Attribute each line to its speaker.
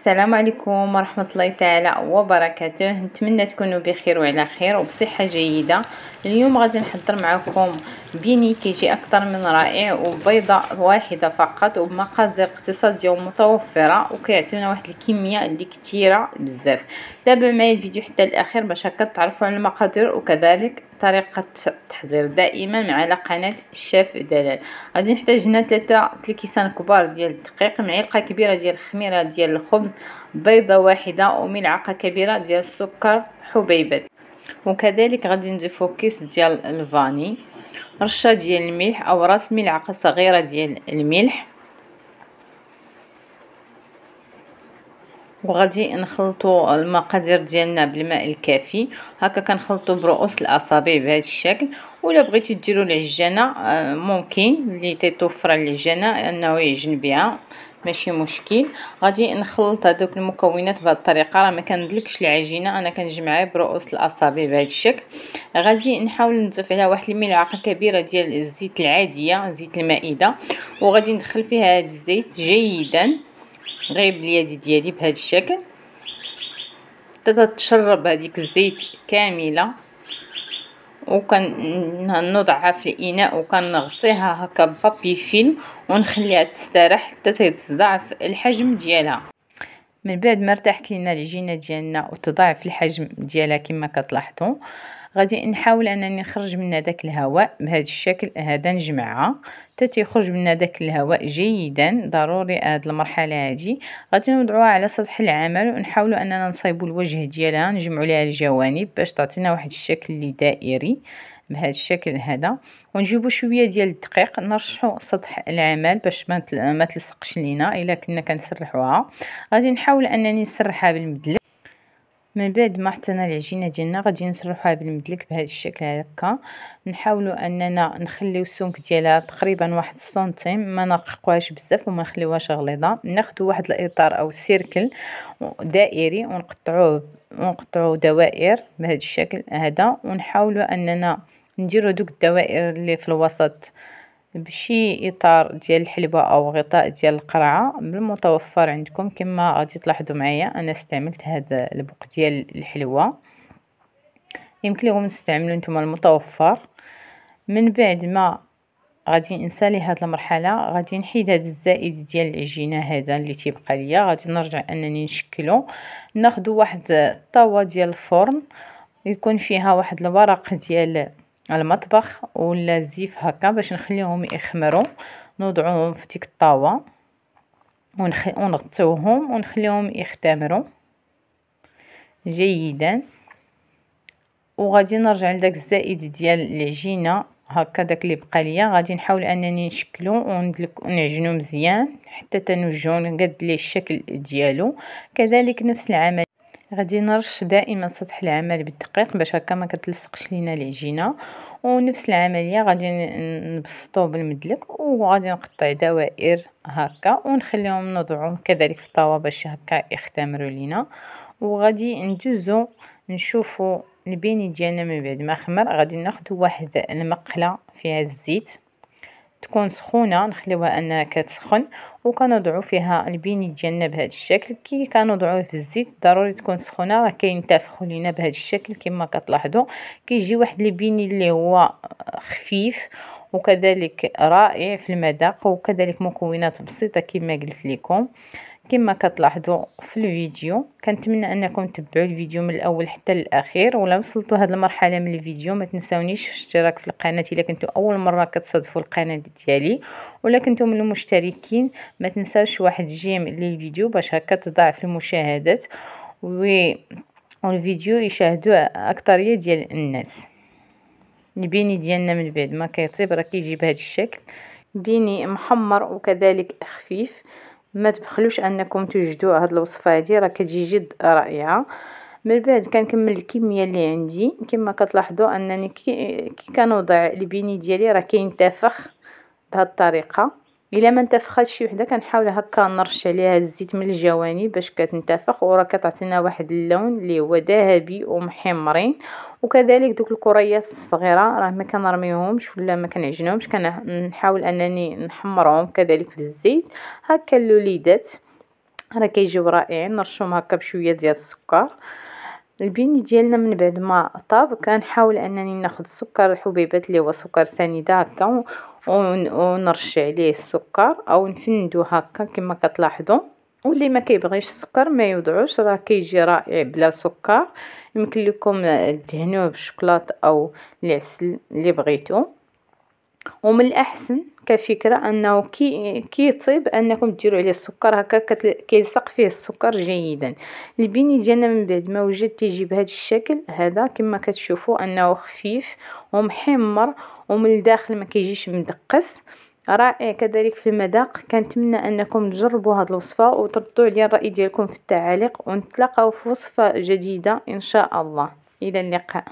Speaker 1: السلام عليكم ورحمة الله تعالى وبركاته. نتمنى تكونوا بخير وعلى خير وبصحة جيدة. اليوم غادي نحضر معكم بيني كيجي اكثر من رائع وبيضة واحدة فقط وبمقادير اقتصادية ومتوفرة وكيعطيونا واحد الكمية اللي كثيرة بزاف. تابعوا معايا الفيديو حتى الاخير باش هكا تعرفوا على المقادير وكذلك طريقة التحضير دائما على قناة الشيف دلال. غادي نحتاج هنا 3 كيسان كبار ديال الدقيق، معلقة كبيرة ديال الخميرة ديال الخبز، بيضة واحدة وملعقة كبيرة ديال السكر حبيبات، وكذلك غادي نضيفو كيس ديال الفاني، رشة ديال الملح او راس ملعقة صغيرة ديال الملح، وغادي نخلطوا المقادير ديالنا بالماء الكافي. هكا كنخلطوا برؤوس الاصابع بهذا الشكل. ولا بغيتو ديروا العجانه ممكن اللي تتوفر العجانه انه يعجن بها ماشي مشكل. غادي نخلط هذوك المكونات بهذه الطريقه، راه ما كندلكش العجينه، انا كنجمعها برؤوس الاصابع بهذا الشكل. غادي نحاول نضيف عليها واحد الملعقه كبيره ديال الزيت العاديه، زيت المائده، وغادي ندخل فيها هذا الزيت جيدا غير باليد ديالي بهذا الشكل حتى تشرب هذيك الزيت كامله، وكنوضعها في الاناء وكنغطيها هكا ببابي فيلم ونخليها تستراح حتى تضاعف الحجم ديالها. من بعد ما ارتاحت لينا العجينه ديالنا وتضاعف الحجم ديالها كما كتلاحظوا، غادي نحاول انني نخرج منها داك الهواء بهذا الشكل هذا، نجمعها حتى تيخرج منها داك الهواء جيدا. ضروري هاد المرحله هادي. غادي نوضعوها على سطح العمل ونحاولوا اننا نصايبوا الوجه ديالها، نجمعوا ليها الجوانب باش تعطينا واحد الشكل اللي دائري بهذا الشكل هذا. ونجيبوا شويه ديال الدقيق نرشحوا سطح العمل باش ما تلصقش لينا الا كنا كنسرحوها. غادي نحاول انني نسرحها بالمدلك. من بعد ما حطينا العجينه ديالنا غادي نسرحوها بالمدلك بهذا الشكل هكا. نحاولوا اننا نخليو السمك ديالها تقريبا 1 سنتيم، ما نرققوهاش بزاف وما نخليوهاش غليظه. ناخذ واحد الاطار او سيركل دائري ونقطعوا دوائر بهذا الشكل هذا، ونحاولوا اننا نديروا دوك الدوائر اللي في الوسط بشي اطار ديال الحلبة او غطاء ديال القرعه بالمتوفر عندكم. كما غادي تلاحظوا معايا انا استعملت هذا البوق ديال الحلوه، يمكن لكم تستعملوا نتوما المتوفر. من بعد ما غادي نسالي هذه المرحله غادي نحيد هذا الزائد ديال العجينه هذا اللي تيبقى ليا. غادي نرجع انني نشكله. ناخذ واحد الطاوه ديال الفرن يكون فيها واحد الورق ديال المطبخ ولا الزيف هكا باش نخليهم يخمروا. نوضعوهم في ديك الطاوه ونغطيوهم ونخليهم يختمروا جيدا. وغادي نرجع لداك الزائد ديال العجينه هكا داك اللي بقى ليا، غادي نحاول انني نشكلو ونعجنو مزيان حتى تنوجهو نقاد ليه الشكل ديالو. كذلك نفس العمل غادي نرش دائما سطح العمل بالدقيق باش هكا ما كتلصقش لينا العجينه. ونفس العمليه غادي نبسطوه بالمدلك وغادي نقطع دوائر هكا ونخليهم نوضعهم كذلك في الطاوه باش هكا يختمروا لينا. وغادي ندوزو نشوفوا البيني ديالنا من بعد ما خمر. غادي ناخذ واحد المقله فيها الزيت تكون سخونه، نخليوها انها كتسخن وكنوضعوا فيها البيني ديالنا بهذا الشكل. كي كنوضعوه في الزيت ضروري تكون سخونه، راه كينتفخوا لينا بهذا الشكل كما كتلاحظوا. كيجي واحد البيني اللي هو خفيف وكذلك رائع في المذاق وكذلك مكونات بسيطه كما قلت لكم كما كتلاحظوا في الفيديو. كنتمنى انكم تتبعوا الفيديو من الاول حتى الاخير. ولا وصلتوا هذه المرحله من الفيديو ما تنساونيش في الاشتراك في القناه الا كنتوا اول مره كتصادفوا القناه ديالي، ولا كنتم من المشتركين ما تنساوش واحد جيم للفيديو باش هكا تضاعف المشاهدات والفيديو يشاهدوه اكثريه ديال الناس. البيني ديالنا من بعد ما كيطيب راه كيجي بهذا الشكل، بيني محمر وكذلك خفيف. ما تبخلوش انكم توجدوا هذه الوصفه هذه راه كتجي جد رائعه. من بعد كنكمل الكميه اللي عندي كما كتلاحظوا انني كي كنوضع البيني ديالي راه كينتفخ بهذه الطريقه. الا ما انتفخش شي وحده كنحاول هكا نرش عليها الزيت من الجوانب باش كتنتفخ وراه كتعطينا واحد اللون اللي هو ذهبي ومحمرين. وكذلك دوك الكريات الصغيره راه ما كنرميوهمش ولا ما كنعجنهمش، كنحاول انني نحمرهم كذلك في الزيت هكا اللوليدات راه كيجيو رائعين. نرشهم هكا بشويه ديال السكر. البيني ديالنا من بعد ما طاب كنحاول انني ناخذ السكر الحبيبات اللي هو سكر سنيده هكا ونرش عليه السكر او نفندو هكا كما كتلاحظوا. واللي ما كيبغيش السكر ما يوضعوش، راه كيجي رائع بلا سكر. يمكن لكم تدهنوه بالشوكولاط او العسل اللي بغيتو. ومن الاحسن كفكره انه كي يطيب انكم ديروا عليه السكر هكا كيلصق فيه السكر جيدا. البيني ديالنا من بعد ما وجد تيجي بهذا الشكل هذا كما كتشوفوا انه خفيف ومحمر ومن الداخل ما كيجيش مدقس، رائع كذلك في المذاق. كنتمنى انكم تجربوا هذه الوصفه وتردوا عليا الراي ديالكم في التعاليق، ونتلاقاو في وصفه جديده ان شاء الله. الى اللقاء.